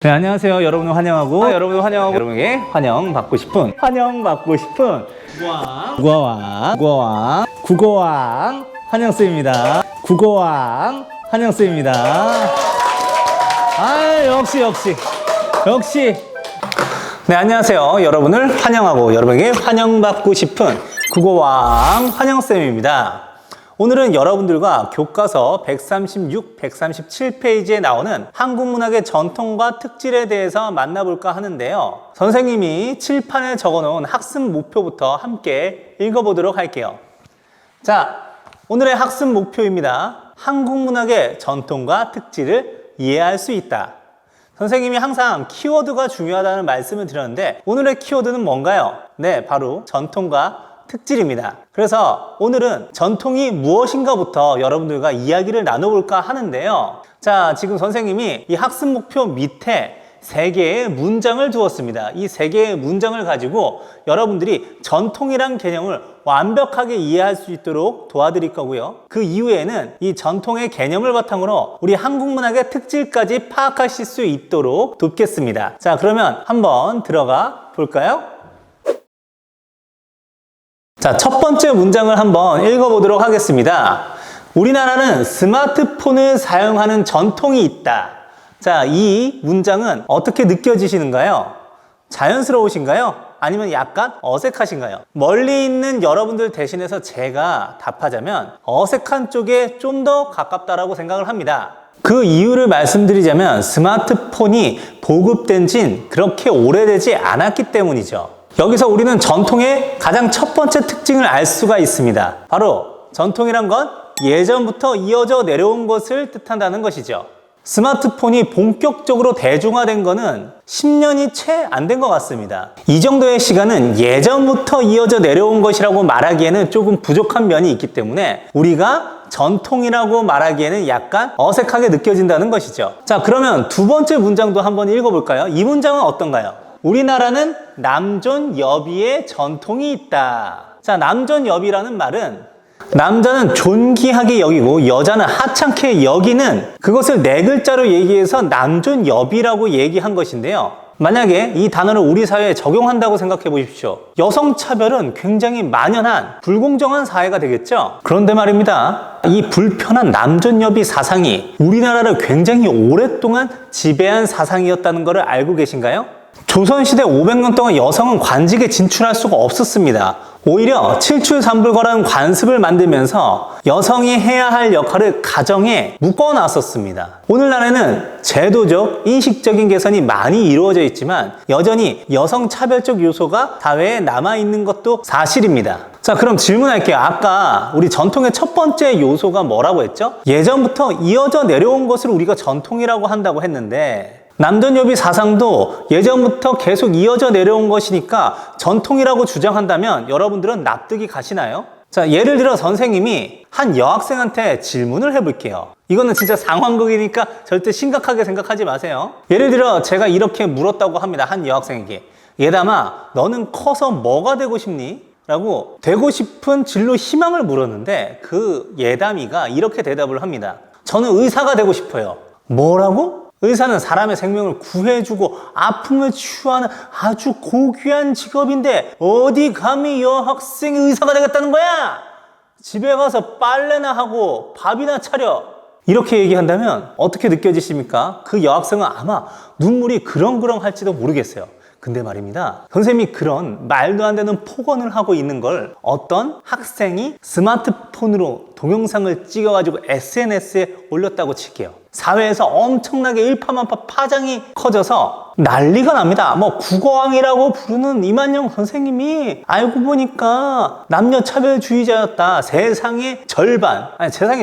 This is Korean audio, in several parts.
네, 안녕하세요. 여러분을 환영하고 여러분에게 환영받고 싶은 국어왕 환영쌤입니다. 국어왕 환영쌤입니다. 아, 역시. 네, 안녕하세요. 여러분을 환영하고 여러분에게 환영받고 싶은 국어왕 환영쌤입니다. 오늘은 여러분들과 교과서 136, 137페이지에 나오는 한국문학의 전통과 특질에 대해서 만나볼까 하는데요. 선생님이 칠판에 적어놓은 학습 목표부터 함께 읽어보도록 할게요. 자, 오늘의 학습 목표입니다. 한국문학의 전통과 특질을 이해할 수 있다. 선생님이 항상 키워드가 중요하다는 말씀을 드렸는데 오늘의 키워드는 뭔가요? 네, 바로 전통과 특질입니다. 그래서 오늘은 전통이 무엇인가부터 여러분들과 이야기를 나눠볼까 하는데요. 자, 지금 선생님이 이 학습 목표 밑에 3개의 문장을 두었습니다. 이 3개의 문장을 가지고 여러분들이 전통이란 개념을 완벽하게 이해할 수 있도록 도와드릴 거고요. 그 이후에는 이 전통의 개념을 바탕으로 우리 한국문학의 특질까지 파악하실 수 있도록 돕겠습니다. 자, 그러면 한번 들어가 볼까요? 자, 첫 번째 문장을 한번 읽어보도록 하겠습니다. 우리나라는 스마트폰을 사용하는 전통이 있다. 자, 이 문장은 어떻게 느껴지시는가요? 자연스러우신가요? 아니면 약간 어색하신가요? 멀리 있는 여러분들 대신해서 제가 답하자면 어색한 쪽에 좀 더 가깝다라고 생각을 합니다. 그 이유를 말씀드리자면 스마트폰이 보급된 지는 그렇게 오래되지 않았기 때문이죠. 여기서 우리는 전통의 가장 첫 번째 특징을 알 수가 있습니다. 바로 전통이란 건 예전부터 이어져 내려온 것을 뜻한다는 것이죠. 스마트폰이 본격적으로 대중화된 거는 10년이 채 안 된 것 같습니다. 이 정도의 시간은 예전부터 이어져 내려온 것이라고 말하기에는 조금 부족한 면이 있기 때문에 우리가 전통이라고 말하기에는 약간 어색하게 느껴진다는 것이죠. 자, 그러면 두 번째 문장도 한번 읽어볼까요? 이 문장은 어떤가요? 우리나라는 남존여비의 전통이 있다. 자, 남존여비라는 말은 남자는 존귀하게 여기고 여자는 하찮게 여기는 그것을 4글자로 얘기해서 남존여비라고 얘기한 것인데요. 만약에 이 단어를 우리 사회에 적용한다고 생각해 보십시오. 여성차별은 굉장히 만연한 불공정한 사회가 되겠죠. 그런데 말입니다. 이 불편한 남존여비 사상이 우리나라를 굉장히 오랫동안 지배한 사상이었다는 것을 알고 계신가요? 조선시대 500년 동안 여성은 관직에 진출할 수가 없었습니다. 오히려 칠출삼불거라는 관습을 만들면서 여성이 해야 할 역할을 가정에 묶어놨었습니다. 오늘날에는 제도적, 인식적인 개선이 많이 이루어져 있지만 여전히 여성 차별적 요소가 사회에 남아있는 것도 사실입니다. 자, 그럼 질문할게요. 아까 우리 전통의 첫 번째 요소가 뭐라고 했죠? 예전부터 이어져 내려온 것을 우리가 전통이라고 한다고 했는데 남존여비 사상도 예전부터 계속 이어져 내려온 것이니까 전통이라고 주장한다면 여러분들은 납득이 가시나요? 자, 예를 들어 선생님이 한 여학생한테 질문을 해볼게요. 이거는 진짜 상황극이니까 절대 심각하게 생각하지 마세요. 예를 들어 제가 이렇게 물었다고 합니다. 한 여학생에게. 예담아, 너는 커서 뭐가 되고 싶니? 라고 되고 싶은 진로 희망을 물었는데 그 예담이가 이렇게 대답을 합니다. 저는 의사가 되고 싶어요. 뭐라고? 의사는 사람의 생명을 구해주고 아픔을 치유하는 아주 고귀한 직업인데 어디 감히 여학생이 의사가 되겠다는 거야? 집에 가서 빨래나 하고 밥이나 차려. 이렇게 얘기한다면 어떻게 느껴지십니까? 그 여학생은 아마 눈물이 그렁그렁 할지도 모르겠어요. 근데 말입니다. 선생님이 그런 말도 안 되는 폭언을 하고 있는 걸 어떤 학생이 스마트폰으로 동영상을 찍어가지고 SNS에 올렸다고 칠게요. 사회에서 엄청나게 일파만파 파장이 커져서 난리가 납니다. 뭐 국어왕이라고 부르는 이만영 선생님이 알고 보니까 남녀차별주의자였다. 세상의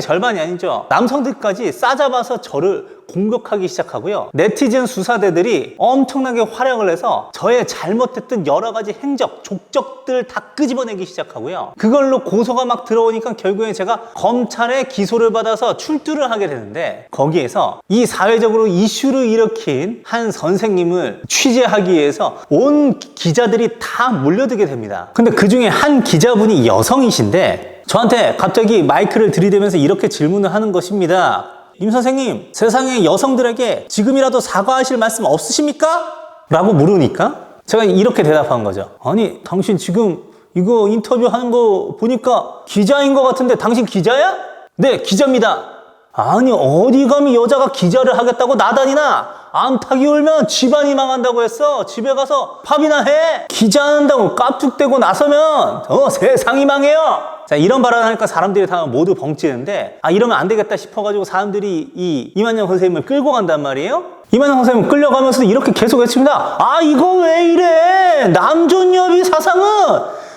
절반이 아니죠. 남성들까지 싸잡아서 저를 공격하기 시작하고요. 네티즌 수사대들이 엄청나게 활약을 해서 저의 잘못했던 여러 가지 행적, 족적들 다 끄집어내기 시작하고요. 그걸로 고소가 막 들어오니까 결국에 제가 검찰에 기소를 받아서 출두를 하게 되는데 거기에서 이 사회적으로 이슈를 일으킨 한 선생님을 취재하기 위해서 온 기자들이 다 몰려들게 됩니다. 근데 그 중에 한 기자분이 여성이신데 저한테 갑자기 마이크를 들이대면서 이렇게 질문을 하는 것입니다. 임 선생님, 세상의 여성들에게 지금이라도 사과하실 말씀 없으십니까? 라고 물으니까 제가 이렇게 대답한 거죠. 아니, 당신 지금 이거 인터뷰 하는 거 보니까 기자인 것 같은데 당신 기자야? 네, 기자입니다. 아니, 어디 감히 여자가 기자를 하겠다고 나다니나? 암탉이 울면 집안이 망한다고 했어. 집에 가서 밥이나 해. 기자 한다고 깝죽대고 나서면 세상이 망해요. 자, 이런 발언을 하니까 사람들이 다 모두 벙찌는데, 이러면 안 되겠다 싶어가지고 사람들이 이 이만영 선생님을 끌고 간단 말이에요. 이만영 선생님 끌려가면서 이렇게 계속 외칩니다. 이거 왜 이래? 남존여비 사상은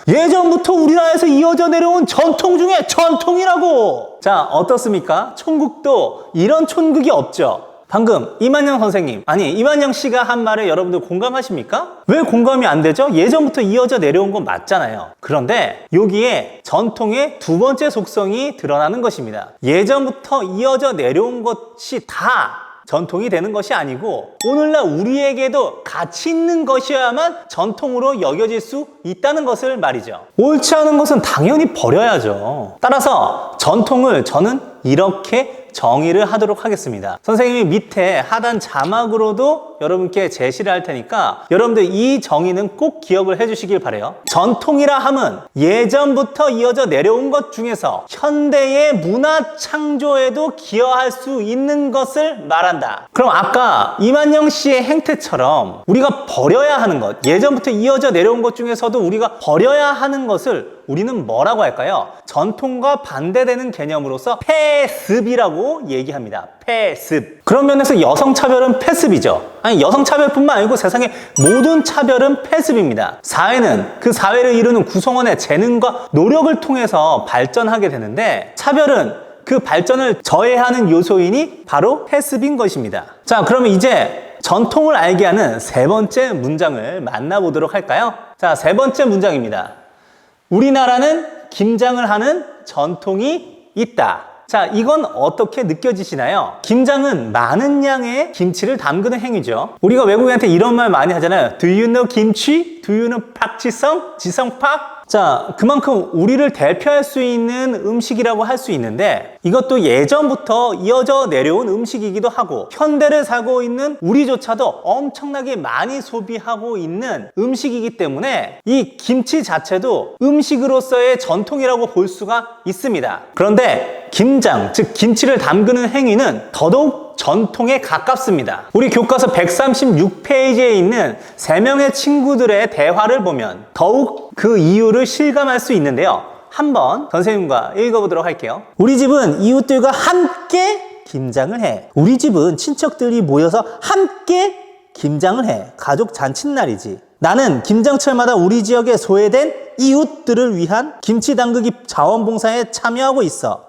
예전부터 우리나라에서 이어져 내려온 전통 중에 전통이라고. 자, 어떻습니까? 촌국도 이런 촌국이 없죠. 방금 이만영 선생님, 이만영 씨가 한 말에 여러분들 공감하십니까? 왜 공감이 안 되죠? 예전부터 이어져 내려온 건 맞잖아요. 그런데 여기에 전통의 두 번째 속성이 드러나는 것입니다. 예전부터 이어져 내려온 것이 다 전통이 되는 것이 아니고 오늘날 우리에게도 가치 있는 것이어야만 전통으로 여겨질 수 있다는 것을 말이죠. 옳지 않은 것은 당연히 버려야죠. 따라서 전통을 저는 이렇게 정의를 하도록 하겠습니다. 선생님이 밑에 하단 자막으로도 여러분께 제시를 할 테니까 여러분들 이 정의는 꼭 기억을 해주시길 바라요. 전통이라 함은 예전부터 이어져 내려온 것 중에서 현대의 문화 창조에도 기여할 수 있는 것을 말한다. 그럼 아까 이만영 씨의 행태처럼 우리가 버려야 하는 것, 예전부터 이어져 내려온 것 중에서도 우리가 버려야 하는 것을 우리는 뭐라고 할까요? 전통과 반대되는 개념으로서 폐습이라고 얘기합니다. 폐습. 그런 면에서 여성차별은 폐습이죠. 여성차별뿐만 아니고 세상의 모든 차별은 폐습입니다. 사회는 그 사회를 이루는 구성원의 재능과 노력을 통해서 발전하게 되는데 차별은 그 발전을 저해하는 요소이니 바로 폐습인 것입니다. 자, 그러면 이제 전통을 알게 하는 세 번째 문장을 만나보도록 할까요? 자, 세 번째 문장입니다. 우리나라는 김장을 하는 전통이 있다. 자, 이건 어떻게 느껴지시나요? 김장은 많은 양의 김치를 담그는 행위죠. 우리가 외국인한테 이런 말 많이 하잖아요. Do you know 김치? Do you know 박지성? 지성팍? 자, 그만큼 우리를 대표할 수 있는 음식이라고 할 수 있는데 이것도 예전부터 이어져 내려온 음식이기도 하고 현대를 살고 있는 우리조차도 엄청나게 많이 소비하고 있는 음식이기 때문에 이 김치 자체도 음식으로서의 전통이라고 볼 수가 있습니다. 그런데 김장, 즉 김치를 담그는 행위는 더더욱 전통에 가깝습니다. 우리 교과서 136페이지에 있는 3명의 친구들의 대화를 보면 더욱 그 이유를 실감할 수 있는데요. 한번 선생님과 읽어보도록 할게요. 우리 집은 이웃들과 함께 김장을 해. 우리 집은 친척들이 모여서 함께 김장을 해. 가족 잔칫날이지. 나는 김장철마다 우리 지역에 소외된 이웃들을 위한 김치 담그기 자원봉사에 참여하고 있어.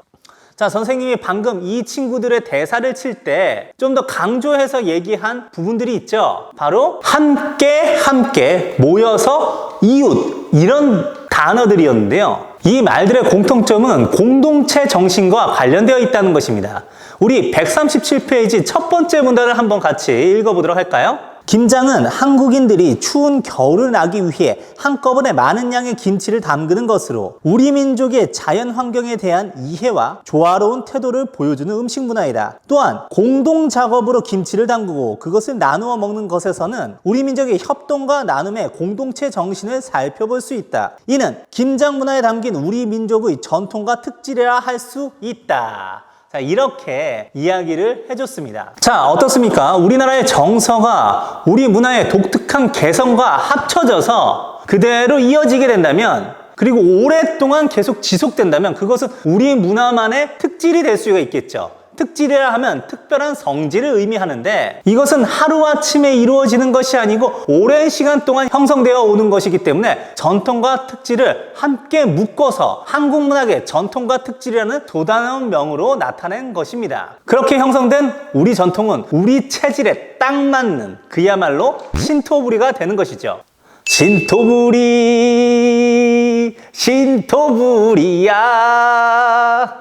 자, 선생님이 방금 이 친구들의 대사를 칠 때 좀 더 강조해서 얘기한 부분들이 있죠. 바로 함께 모여서 이웃 이런 단어들이었는데요. 이 말들의 공통점은 공동체 정신과 관련되어 있다는 것입니다. 우리 137페이지 첫 번째 문단을 한번 같이 읽어보도록 할까요? 김장은 한국인들이 추운 겨울을 나기 위해 한꺼번에 많은 양의 김치를 담그는 것으로 우리 민족의 자연 환경에 대한 이해와 조화로운 태도를 보여주는 음식 문화이다. 또한 공동 작업으로 김치를 담그고 그것을 나누어 먹는 것에서는 우리 민족의 협동과 나눔의 공동체 정신을 살펴볼 수 있다. 이는 김장 문화에 담긴 우리 민족의 전통과 특질이라 할 수 있다. 자, 이렇게 이야기를 해줬습니다. 자, 어떻습니까? 우리나라의 정서가 우리 문화의 독특한 개성과 합쳐져서 그대로 이어지게 된다면, 그리고 오랫동안 계속 지속된다면 그것은 우리 문화만의 특질이 될 수가 있겠죠. 특질이라 하면 특별한 성질을 의미하는데 이것은 하루아침에 이루어지는 것이 아니고 오랜 시간 동안 형성되어 오는 것이기 때문에 전통과 특질을 함께 묶어서 한국 문학의 전통과 특질이라는 도단한 명으로 나타낸 것입니다. 그렇게 형성된 우리 전통은 우리 체질에 딱 맞는 그야말로 신토부리가 되는 것이죠. 신토부리야.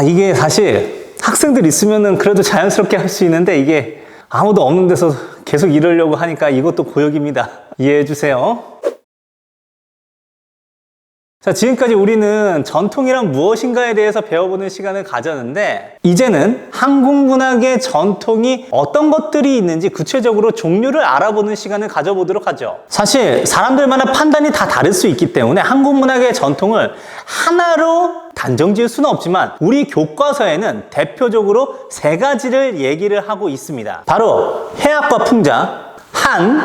이게 사실 학생들 있으면은 그래도 자연스럽게 할 수 있는데 이게 아무도 없는 데서 계속 이러려고 하니까 이것도 고역입니다. 이해해 주세요. 자, 지금까지 우리는 전통이란 무엇인가에 대해서 배워보는 시간을 가졌는데, 이제는 한국 문학의 전통이 어떤 것들이 있는지 구체적으로 종류를 알아보는 시간을 가져보도록 하죠. 사실 사람들마다 판단이 다 다를 수 있기 때문에 한국 문학의 전통을 하나로 단정 지을 수는 없지만 우리 교과서에는 대표적으로 세 가지를 얘기를 하고 있습니다. 바로 해학과 풍자, 한,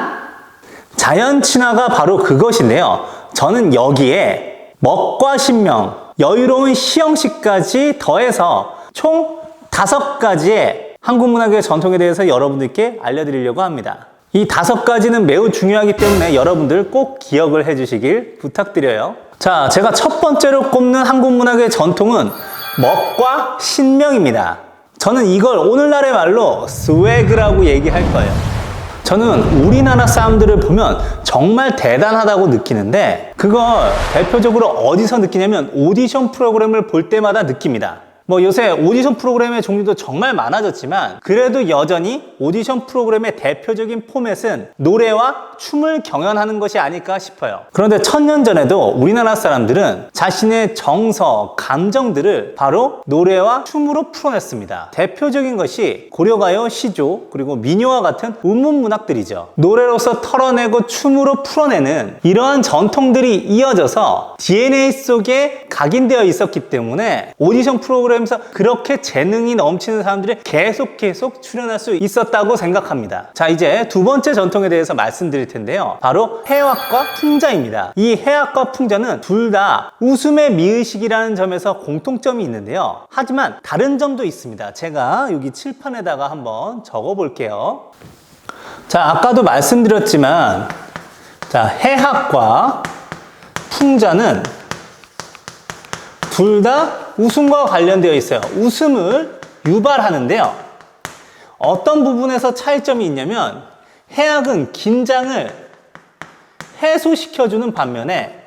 자연 친화가 바로 그것인데요. 저는 여기에 먹과 신명, 여유로운 시형식까지 더해서 총 5가지의 한국 문학의 전통에 대해서 여러분들께 알려드리려고 합니다. 이 5가지는 매우 중요하기 때문에 여러분들 꼭 기억을 해주시길 부탁드려요. 자, 제가 첫 번째로 꼽는 한국 문학의 전통은 먹과 신명입니다. 저는 이걸 오늘날의 말로 스웨그라고 얘기할 거예요. 저는 우리나라 사람들을 보면 정말 대단하다고 느끼는데 그걸 대표적으로 어디서 느끼냐면 오디션 프로그램을 볼 때마다 느낍니다. 뭐 요새 오디션 프로그램의 종류도 정말 많아졌지만 그래도 여전히 오디션 프로그램의 대표적인 포맷은 노래와 춤을 경연하는 것이 아닐까 싶어요. 그런데 1000년 전에도 우리나라 사람들은 자신의 정서, 감정들을 바로 노래와 춤으로 풀어냈습니다. 대표적인 것이 고려가요, 시조, 그리고 민요와 같은 운문문학들이죠. 노래로서 털어내고 춤으로 풀어내는 이러한 전통들이 이어져서 DNA 속에 각인되어 있었기 때문에 오디션 프로그램 에서 그렇게 재능이 넘치는 사람들이 계속 출연할 수 있었다고 생각합니다. 자, 이제 두 번째 전통에 대해서 말씀드릴 텐데요. 바로 해학과 풍자입니다. 이 해학과 풍자는 둘 다 웃음의 미의식이라는 점에서 공통점이 있는데요. 하지만 다른 점도 있습니다. 제가 여기 칠판에다가 한번 적어 볼게요. 자, 아까도 말씀드렸지만 자, 해학과 풍자는 둘 다 웃음과 관련되어 있어요. 웃음을 유발하는데요. 어떤 부분에서 차이점이 있냐면 해학은 긴장을 해소시켜주는 반면에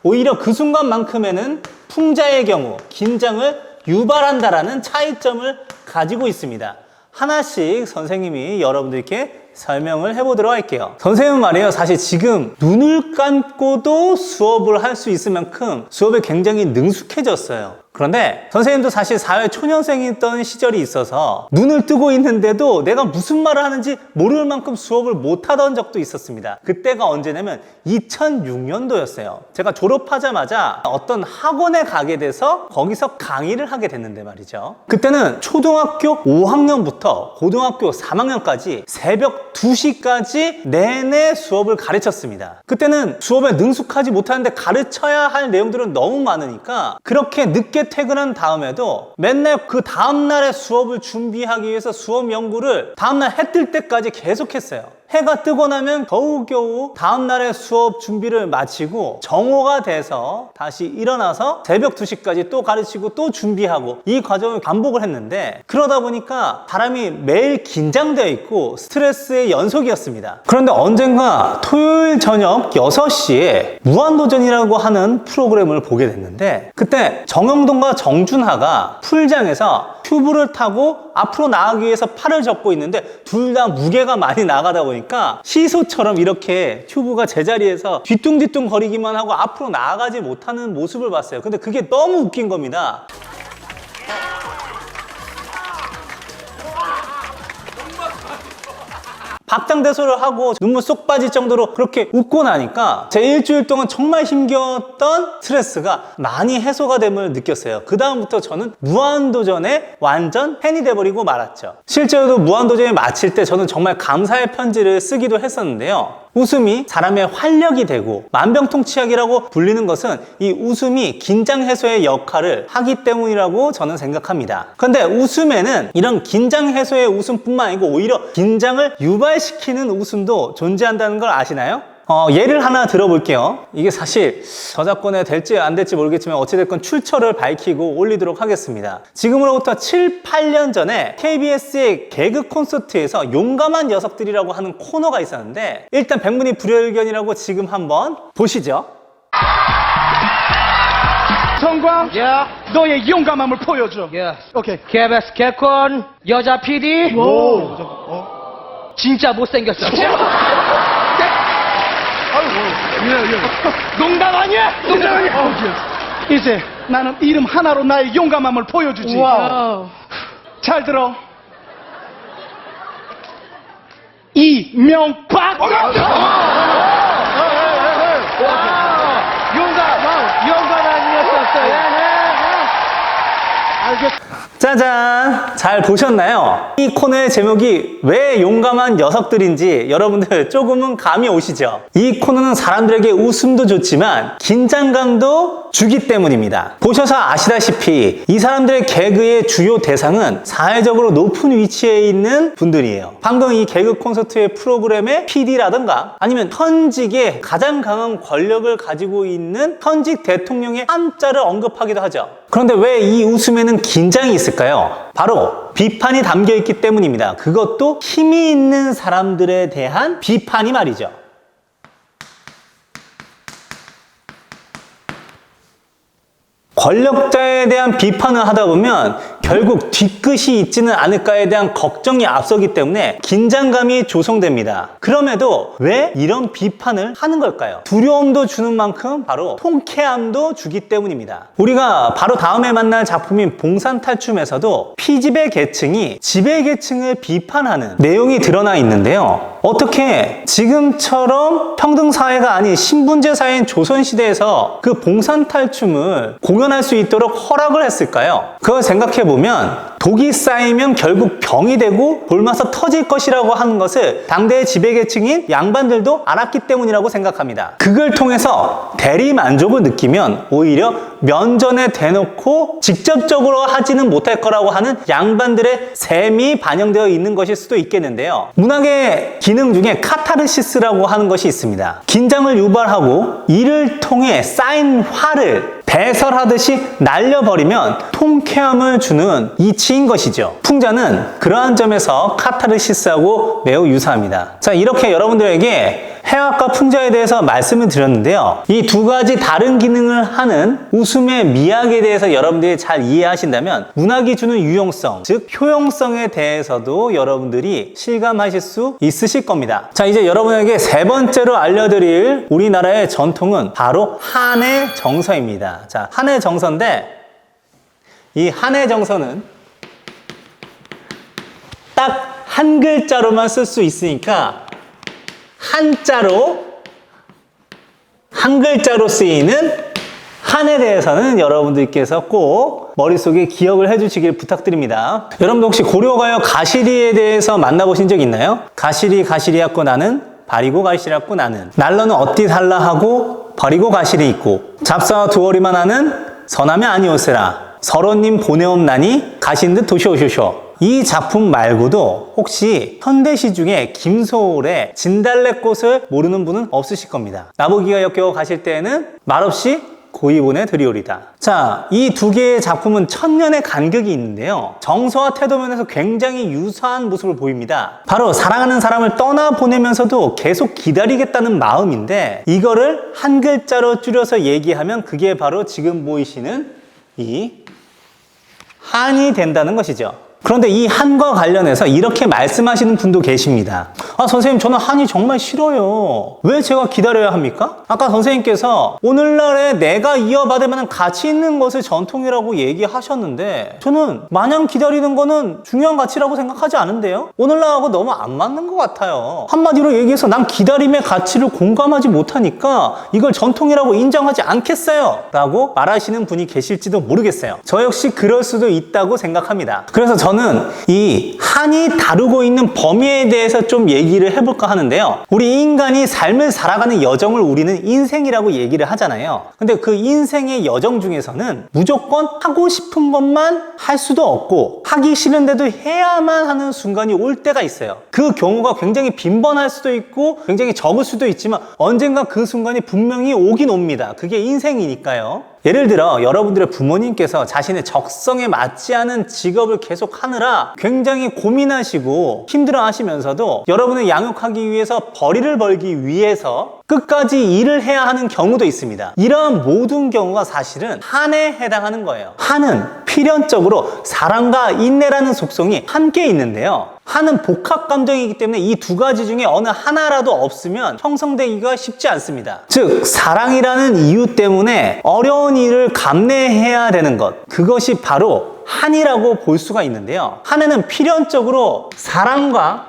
오히려 그 순간만큼에는 풍자의 경우 긴장을 유발한다라는 차이점을 가지고 있습니다. 하나씩 선생님이 여러분들께 설명을 해보도록 할게요. 선생님은 말이에요. 사실 지금 눈을 감고도 수업을 할 수 있을 만큼 수업에 굉장히 능숙해졌어요. 그런데 선생님도 사실 사회 초년생이었던 시절이 있어서 눈을 뜨고 있는데도 내가 무슨 말을 하는지 모를 만큼 수업을 못하던 적도 있었습니다. 그때가 언제냐면 2006년도였어요. 제가 졸업하자마자 어떤 학원에 가게 돼서 거기서 강의를 하게 됐는데 말이죠. 그때는 초등학교 5학년부터 고등학교 3학년까지 새벽 2시까지 내내 수업을 가르쳤습니다. 그때는 수업에 능숙하지 못하는데 가르쳐야 할 내용들은 너무 많으니까 그렇게 늦게 퇴근한 다음에도 맨날 그 다음날의 수업을 준비하기 위해서 수업 연구를 다음날 해 뜰 때까지 계속했어요. 해가 뜨고 나면 겨우겨우 다음날의 수업 준비를 마치고 정오가 돼서 다시 일어나서 새벽 2시까지 또 가르치고 또 준비하고 이 과정을 반복을 했는데 그러다 보니까 사람이 매일 긴장되어 있고 스트레스의 연속이었습니다. 그런데 언젠가 토요일 저녁 6시에 무한도전이라고 하는 프로그램을 보게 됐는데 그때 정영돈과 정준하가 풀장에서 튜브를 타고 앞으로 나가기 위해서 팔을 접고 있는데 둘 다 무게가 많이 나가다 보니까 시소처럼 이렇게 튜브가 제자리에서 뒤뚱뒤뚱 거리기만 하고 앞으로 나아가지 못하는 모습을 봤어요. 근데 그게 너무 웃긴 겁니다. 박장대소를 하고 눈물 쏙 빠질 정도로 그렇게 웃고 나니까 제 일주일 동안 정말 힘겨웠던 스트레스가 많이 해소가 됨을 느꼈어요. 그 다음부터 저는 무한도전에 완전 팬이 돼버리고 말았죠. 실제로도 무한도전을 마칠 때 저는 정말 감사의 편지를 쓰기도 했었는데요. 웃음이 사람의 활력이 되고 만병통치약이라고 불리는 것은 이 웃음이 긴장 해소의 역할을 하기 때문이라고 저는 생각합니다. 그런데 웃음에는 이런 긴장 해소의 웃음뿐만 아니고 오히려 긴장을 유발시키는 웃음도 존재한다는 걸 아시나요? 예를 하나 들어볼게요. 이게 사실 저작권에 될지 안 될지 모르겠지만 어찌됐건 출처를 밝히고 올리도록 하겠습니다. 지금으로부터 7, 8년 전에 KBS의 개그 콘서트에서 용감한 녀석들이라고 하는 코너가 있었는데 일단 백문이 불여일견이라고 지금 한번 보시죠. 성광, 너의 용감함을 보여줘. 오케이. KBS 개콘 여자 PD 진짜 못생겼어. 농담 아니야? 농담 아니야? 이제 나는 이름 하나로 나의 용감함을 보여주지. 잘 들어. 이명박. 용감 아니었었어요. 짜잔! 잘 보셨나요? 이 코너의 제목이 왜 용감한 녀석들인지 여러분들 조금은 감이 오시죠? 이 코너는 사람들에게 웃음도 좋지만 긴장감도 주기 때문입니다. 보셔서 아시다시피 이 사람들의 개그의 주요 대상은 사회적으로 높은 위치에 있는 분들이에요. 방금 이 개그 콘서트의 프로그램의 PD라든가 아니면 현직에 가장 강한 권력을 가지고 있는 현직 대통령의 한자를 언급하기도 하죠. 그런데 왜 이 웃음에는 긴장이 있을까요? 바로 비판이 담겨 있기 때문입니다. 그것도 힘이 있는 사람들에 대한 비판이 말이죠. 권력자에 대한 비판을 하다 보면 결국 뒤끝이 있지는 않을까에 대한 걱정이 앞서기 때문에 긴장감이 조성됩니다. 그럼에도 왜 이런 비판을 하는 걸까요? 두려움도 주는 만큼 바로 통쾌함도 주기 때문입니다. 우리가 바로 다음에 만날 작품인 봉산탈춤에서도 피지배 계층이 지배 계층을 비판하는 내용이 드러나 있는데요. 어떻게 지금처럼 평등사회가 아닌 신분제 사회인 조선시대에서 그 봉산탈춤을 공연할 수 있도록 허락을 했을까요? 그걸 생각해보면 독이 쌓이면 결국 병이 되고 볼마서 터질 것이라고 하는 것을 당대의 지배계층인 양반들도 알았기 때문이라고 생각합니다. 그걸 통해서 대리 만족을 느끼면 오히려 면전에 대놓고 직접적으로 하지는 못할 거라고 하는 양반들의 셈이 반영되어 있는 것일 수도 있겠는데요. 문학의 기능 중에 카타르시스라고 하는 것이 있습니다. 긴장을 유발하고 이를 통해 쌓인 화를 배설하듯이 날려버리면 통쾌함을 주는 이치인 것이죠. 풍자는 그러한 점에서 카타르시스하고 매우 유사합니다. 자, 이렇게 여러분들에게 해학과 풍자에 대해서 말씀을 드렸는데요. 이 두 가지 다른 기능을 하는 웃음의 미학에 대해서 여러분들이 잘 이해하신다면 문학이 주는 유용성, 즉 효용성에 대해서도 여러분들이 실감하실 수 있으실 겁니다. 자, 이제 여러분에게 세 번째로 알려드릴 우리나라의 전통은 바로 한의 정서입니다. 자, 한의 정서인데 이 한의 정서는 딱 한 글자로만 쓸 수 있으니까 한 글자로 쓰이는 한에 대해서는 여러분들께서 꼭 머릿속에 기억을 해주시길 부탁드립니다. 여러분들 혹시 고려가요 가시리에 대해서 만나보신 적 있나요? 가시리 가시리하고 나는 바리고 가시리하고 나는 날러는 어디 달라 하고 버리고 가시리 있고 잡사와 두어리만 하는 서남에 아니오세라 서로님 보내옵나니 가신 듯 도시오쇼쇼. 이 작품 말고도 혹시 현대시 중에 김소월의 진달래꽃을 모르는 분은 없으실 겁니다. 나보기가 역겨워 가실 때에는 말없이 고이 보내드리오리다. 자, 이 두 개의 작품은 천년의 간격이 있는데요. 정서와 태도면에서 굉장히 유사한 모습을 보입니다. 바로 사랑하는 사람을 떠나보내면서도 계속 기다리겠다는 마음인데 이거를 한 글자로 줄여서 얘기하면 그게 바로 지금 보이시는 이 한이 된다는 것이죠. 그런데 이 한과 관련해서 이렇게 말씀하시는 분도 계십니다. 아, 선생님, 저는 한이 정말 싫어요. 왜 제가 기다려야 합니까? 아까 선생님께서 오늘날에 내가 이어받을 만한 가치 있는 것을 전통이라고 얘기하셨는데 저는 마냥 기다리는 거는 중요한 가치라고 생각하지 않은데요? 오늘날하고 너무 안 맞는 것 같아요. 한마디로 얘기해서 난 기다림의 가치를 공감하지 못하니까 이걸 전통이라고 인정하지 않겠어요 라고 말하시는 분이 계실지도 모르겠어요. 저 역시 그럴 수도 있다고 생각합니다. 그래서 저는 이 한이 다루고 있는 범위에 대해서 좀 얘기를 해볼까 하는데요. 우리 인간이 삶을 살아가는 여정을 우리는 인생이라고 얘기를 하잖아요. 근데 그 인생의 여정 중에서는 무조건 하고 싶은 것만 할 수도 없고 하기 싫은데도 해야만 하는 순간이 올 때가 있어요. 그 경우가 굉장히 빈번할 수도 있고 굉장히 적을 수도 있지만 언젠가 그 순간이 분명히 오긴 옵니다. 그게 인생이니까요. 예를 들어 여러분들의 부모님께서 자신의 적성에 맞지 않은 직업을 계속 하느라 굉장히 고민하시고 힘들어 하시면서도 여러분을 양육하기 위해서 벌이를 벌기 위해서 끝까지 일을 해야 하는 경우도 있습니다. 이러한 모든 경우가 사실은 한에 해당하는 거예요. 한은 필연적으로 사랑과 인내라는 속성이 함께 있는데요. 한은 복합 감정이기 때문에 이 두 가지 중에 어느 하나라도 없으면 형성되기가 쉽지 않습니다. 즉, 사랑이라는 이유 때문에 어려운 일을 감내해야 되는 것, 그것이 바로 한이라고 볼 수가 있는데요. 한에는 필연적으로 사랑과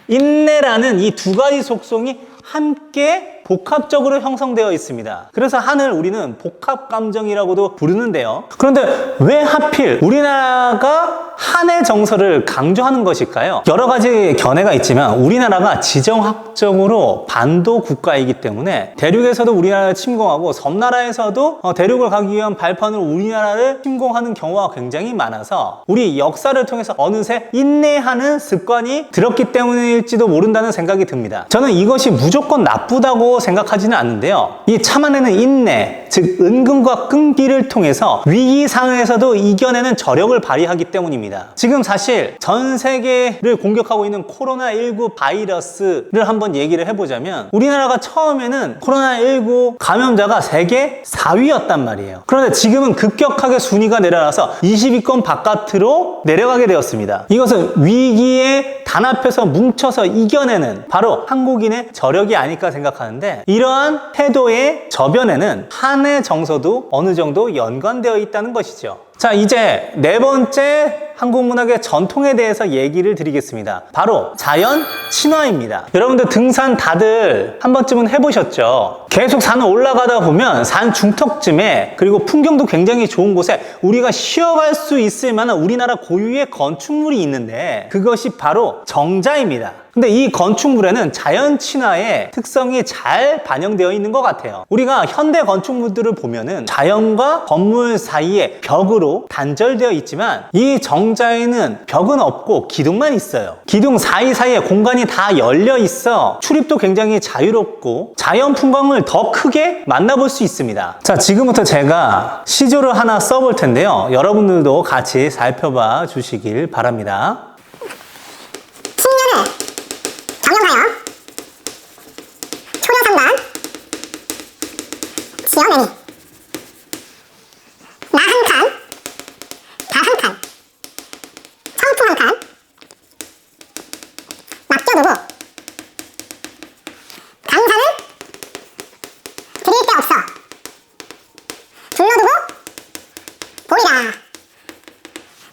인내라는 이 두 가지 속성이 함께 복합적으로 형성되어 있습니다. 그래서 한을 우리는 복합감정이라고도 부르는데요. 그런데 왜 하필 우리나라가 한의 정서를 강조하는 것일까요? 여러 가지 견해가 있지만 우리나라가 지정학적으로 반도 국가이기 때문에 대륙에서도 우리나라를 침공하고 섬나라에서도 대륙을 가기 위한 발판으로 우리나라를 침공하는 경우가 굉장히 많아서 우리 역사를 통해서 어느새 인내하는 습관이 들었기 때문일지도 모른다는 생각이 듭니다. 저는 이것이 무조건 나쁘다고 생각하지는 않는데요. 이 참아내는 인내, 즉 은근과 끈기를 통해서 위기 상황에서도 이겨내는 저력을 발휘하기 때문입니다. 지금 사실 전 세계를 공격하고 있는 코로나19 바이러스를 한번 얘기를 해보자면 우리나라가 처음에는 코로나19 감염자가 세계 4위였단 말이에요. 그런데 지금은 급격하게 순위가 내려가서 20위권 바깥으로 내려가게 되었습니다. 이것은 위기에 단합해서 뭉쳐서 이겨내는 바로 한국인의 저력이 아닐까 생각하는데 이러한 태도의 저변에는 한의 정서도 어느 정도 연관되어 있다는 것이죠. 자, 이제 네 번째 한국 문학의 전통에 대해서 얘기를 드리겠습니다. 바로 자연 친화입니다. 여러분들 등산 다들 한 번쯤은 해보셨죠? 계속 산을 올라가다 보면 산 중턱쯤에 그리고 풍경도 굉장히 좋은 곳에 우리가 쉬어갈 수 있을 만한 우리나라 고유의 건축물이 있는데 그것이 바로 정자입니다. 근데 이 건축물에는 자연 친화의 특성이 잘 반영되어 있는 것 같아요. 우리가 현대 건축물들을 보면은 자연과 건물 사이에 벽으로 단절되어 있지만 이 정자에는 벽은 없고 기둥만 있어요. 기둥 사이사이에 공간이 다 열려 있어 출입도 굉장히 자유롭고 자연 풍광을 더 크게 만나볼 수 있습니다. 자, 지금부터 제가 시조를 하나 써볼 텐데요. 여러분들도 같이 살펴봐 주시길 바랍니다. 정령하여 초려상단 지어내니 나 한 칸, 다 한 칸, 청풍 한 칸 맡겨두고 강산은 드릴 데 없어 불러두고 보리라.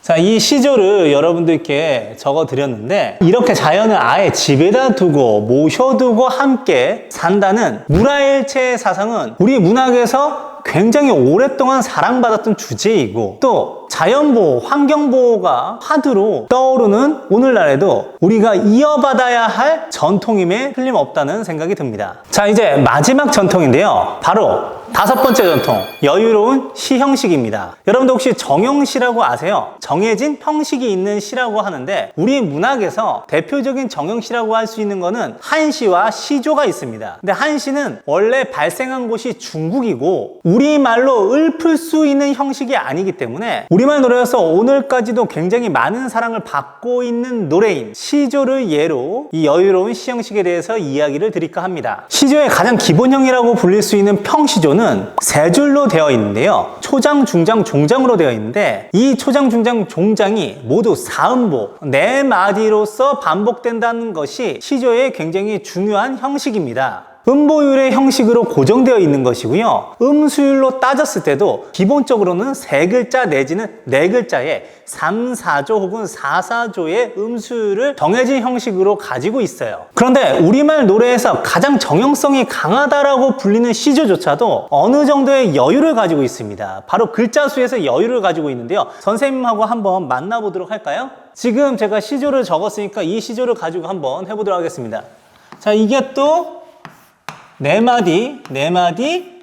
자, 이 시조를 여러분들께 적어 드렸는데 이렇게 자연을 아예 집에다 두고 모셔두고 함께 산다는 물화일체의 사상은 우리 문학에서 굉장히 오랫동안 사랑받았던 주제이고 또 자연보호, 환경보호가 화두로 떠오르는 오늘날에도 우리가 이어받아야 할 전통임에 틀림없다는 생각이 듭니다. 자, 이제 마지막 전통인데요. 바로 5번째 전통, 여유로운 시 형식입니다. 여러분들 혹시 정형시라고 아세요? 정해진 형식이 있는 시라고 하는데 우리 문학에서 대표적인 정형시라고 할 수 있는 거는 한시와 시조가 있습니다. 근데 한시는 원래 발생한 곳이 중국이고 우리말로 읊을 수 있는 형식이 아니기 때문에 우리말 노래에서 오늘까지도 굉장히 많은 사랑을 받고 있는 노래인 시조를 예로 이 여유로운 시 형식에 대해서 이야기를 드릴까 합니다. 시조의 가장 기본형이라고 불릴 수 있는 평시조는 세 줄로 되어 있는데요. 초장, 중장, 종장으로 되어 있는데 이 초장, 중장, 종장이 모두 사음보, 네 마디로서 반복된다는 것이 시조의 굉장히 중요한 형식입니다. 음보율의 형식으로 고정되어 있는 것이고요. 음수율로 따졌을 때도 기본적으로는 3글자 내지는 4글자의 3, 4조 혹은 4, 4조의 음수율을 정해진 형식으로 가지고 있어요. 그런데 우리말 노래에서 가장 정형성이 강하다라고 불리는 시조조차도 어느 정도의 여유를 가지고 있습니다. 바로 글자 수에서 여유를 가지고 있는데요. 선생님하고 한번 만나보도록 할까요? 지금 제가 시조를 적었으니까 이 시조를 가지고 한번 해보도록 하겠습니다. 자, 이게 또 4마디, 4마디,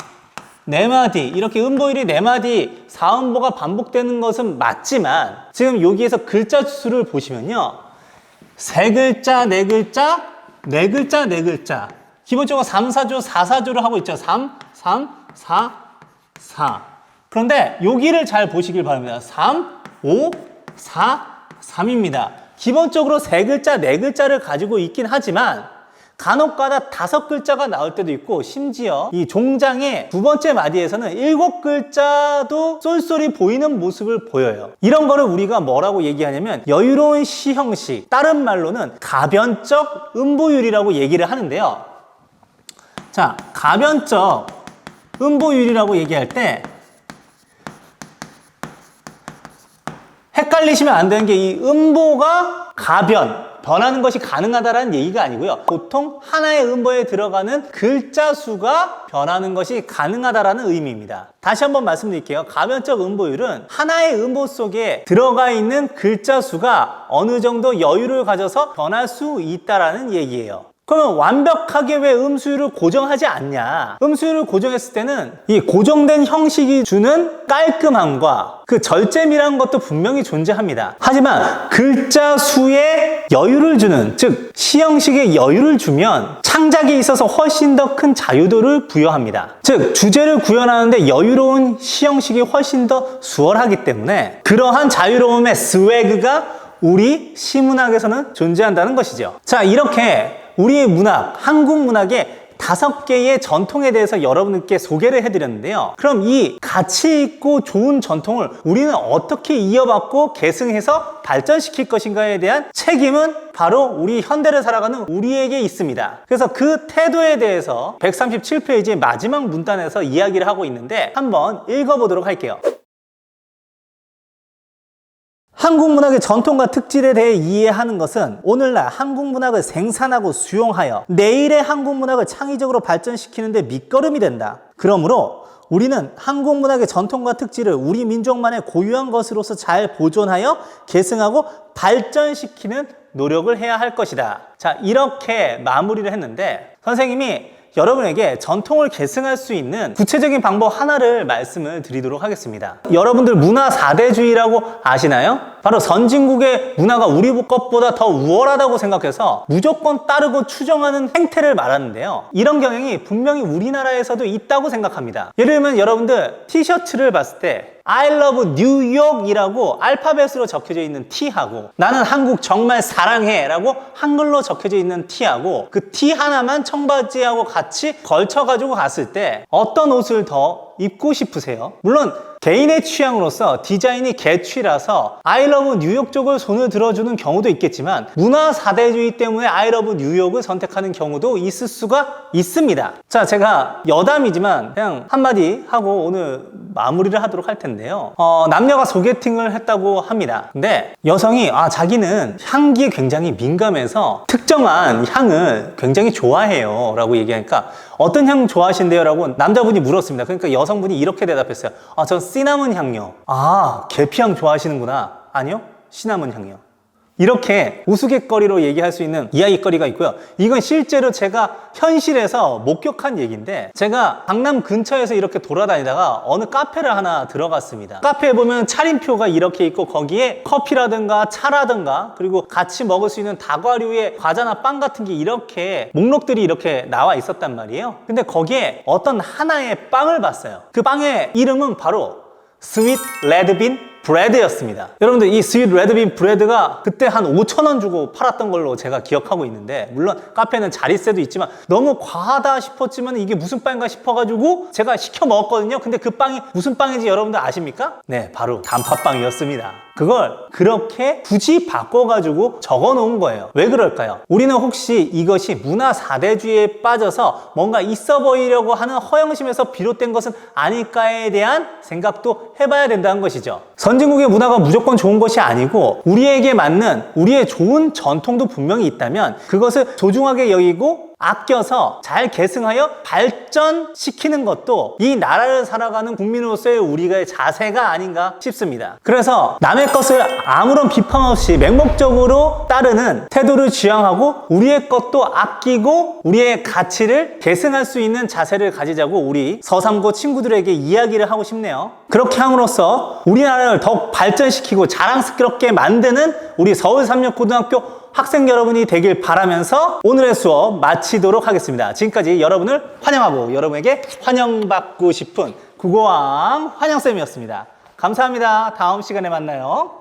4마디 이렇게 음보율이 4마디 사음보가 반복되는 것은 맞지만 지금 여기에서 글자 수를 보시면요 3글자, 4글자, 4글자, 4글자 기본적으로 3, 4조, 4, 4조를 하고 있죠. 3, 3, 4, 4 그런데 여기를 잘 보시길 바랍니다. 3, 5, 4, 3입니다. 기본적으로 3글자, 4글자를 가지고 있긴 하지만 간혹가다 5글자가 나올 때도 있고 심지어 이 종장의 2번째 마디에서는 7글자도 쏠쏠히 보이는 모습을 보여요. 이런 거를 우리가 뭐라고 얘기하냐면 여유로운 시 형식, 다른 말로는 가변적 음보율이라고 얘기를 하는데요. 자, 가변적 음보율이라고 얘기할 때 헷갈리시면 안 되는 게 이 음보가 변하는 것이 가능하다는 얘기가 아니고요. 보통 하나의 음보에 들어가는 글자 수가 변하는 것이 가능하다는 의미입니다. 다시 한번 말씀드릴게요. 가변적 음보율은 하나의 음보 속에 들어가 있는 글자 수가 어느 정도 여유를 가져서 변할 수 있다는 얘기예요. 그러면 완벽하게 왜 음수율을 고정하지 않냐? 음수율을 고정했을 때는 이 고정된 형식이 주는 깔끔함과 그 절제미라는 것도 분명히 존재합니다. 하지만 글자 수에 여유를 주는, 즉 시 형식에 여유를 주면 창작에 있어서 훨씬 더 큰 자유도를 부여합니다. 즉 주제를 구현하는데 여유로운 시 형식이 훨씬 더 수월하기 때문에 그러한 자유로움의 스웨그가 우리 시문학에서는 존재한다는 것이죠. 자, 이렇게 우리의 문학, 한국 문학의 5개의 전통에 대해서 여러분께 소개를 해드렸는데요. 그럼 이 가치 있고 좋은 전통을 우리는 어떻게 이어받고 계승해서 발전시킬 것인가에 대한 책임은 바로 우리 현대를 살아가는 우리에게 있습니다. 그래서 그 태도에 대해서 137페이지의 마지막 문단에서 이야기를 하고 있는데 한번 읽어보도록 할게요. 한국 문학의 전통과 특질에 대해 이해하는 것은 오늘날 한국 문학을 생산하고 수용하여 내일의 한국 문학을 창의적으로 발전시키는 데 밑거름이 된다. 그러므로 우리는 한국 문학의 전통과 특질을 우리 민족만의 고유한 것으로서 잘 보존하여 계승하고 발전시키는 노력을 해야 할 것이다. 자, 이렇게 마무리를 했는데 선생님이 여러분에게 전통을 계승할 수 있는 구체적인 방법 하나를 말씀을 드리도록 하겠습니다. 여러분들 문화 4대주의라고 아시나요? 바로 선진국의 문화가 우리 것보다 더 우월하다고 생각해서 무조건 따르고 추종하는 행태를 말하는데요. 이런 경향이 분명히 우리나라에서도 있다고 생각합니다. 예를 들면 여러분들 티셔츠를 봤을 때 I love New York이라고 알파벳으로 적혀져 있는 T하고 나는 한국 정말 사랑해 라고 한글로 적혀져 있는 T하고 그 T 하나만 청바지하고 같이 걸쳐가지고 갔을 때 어떤 옷을 더 입고 싶으세요? 물론 개인의 취향으로서 디자인이 개취라서 I love 뉴욕 쪽을 손을 들어주는 경우도 있겠지만 문화 4대주의 때문에 I love 뉴욕을 선택하는 경우도 있을 수가 있습니다. 자, 제가 여담이지만 그냥 한마디 하고 오늘 마무리를 하도록 할 텐데요. 남녀가 소개팅을 했다고 합니다. 근데 여성이 자기는 향기에 굉장히 민감해서 특정한 향을 굉장히 좋아해요 라고 얘기하니까 어떤 향 좋아하신대요? 라고 남자분이 물었습니다. 그러니까 여성분이 이렇게 대답했어요. 전 시나몬 향요. 계피향 좋아하시는구나. 아니요, 시나몬 향요. 이렇게 우스갯거리로 얘기할 수 있는 이야기거리가 있고요. 이건 실제로 제가 현실에서 목격한 얘기인데 제가 강남 근처에서 이렇게 돌아다니다가 어느 카페를 하나 들어갔습니다. 카페에 보면 차림표가 이렇게 있고 거기에 커피라든가 차라든가 그리고 같이 먹을 수 있는 다과류의 과자나 빵 같은 게 이렇게 목록들이 이렇게 나와 있었단 말이에요. 근데 거기에 어떤 하나의 빵을 봤어요. 그 빵의 이름은 바로 스윗 레드빈 브레드였습니다. 여러분들 이 스윗 레드빈 브레드가 그때 한 5,000원 주고 팔았던 걸로 제가 기억하고 있는데 물론 카페는 자릿세도 있지만 너무 과하다 싶었지만 이게 무슨 빵인가 싶어가지고 제가 시켜 먹었거든요. 근데 그 빵이 무슨 빵인지 여러분들 아십니까? 네, 바로 단팥빵이었습니다. 그걸 그렇게 굳이 바꿔가지고 적어 놓은 거예요. 왜 그럴까요? 우리는 혹시 이것이 문화 4대주의에 빠져서 뭔가 있어 보이려고 하는 허영심에서 비롯된 것은 아닐까에 대한 생각도 해봐야 된다는 것이죠. 선진국의 문화가 무조건 좋은 것이 아니고 우리에게 맞는 우리의 좋은 전통도 분명히 있다면 그것을 소중하게 여기고 아껴서 잘 계승하여 발전시키는 것도 이 나라를 살아가는 국민으로서의 우리의 자세가 아닌가 싶습니다. 그래서 남의 것을 아무런 비판 없이 맹목적으로 따르는 태도를 지향하고 우리의 것도 아끼고 우리의 가치를 계승할 수 있는 자세를 가지자고 우리 서삼고 친구들에게 이야기를 하고 싶네요. 그렇게 함으로써 우리나라를 더욱 발전시키고 자랑스럽게 만드는 우리 서울삼육고등학교 학생 여러분이 되길 바라면서 오늘의 수업 마치도록 하겠습니다. 지금까지 여러분을 환영하고 여러분에게 환영받고 싶은 국어왕 환영쌤이었습니다. 감사합니다. 다음 시간에 만나요.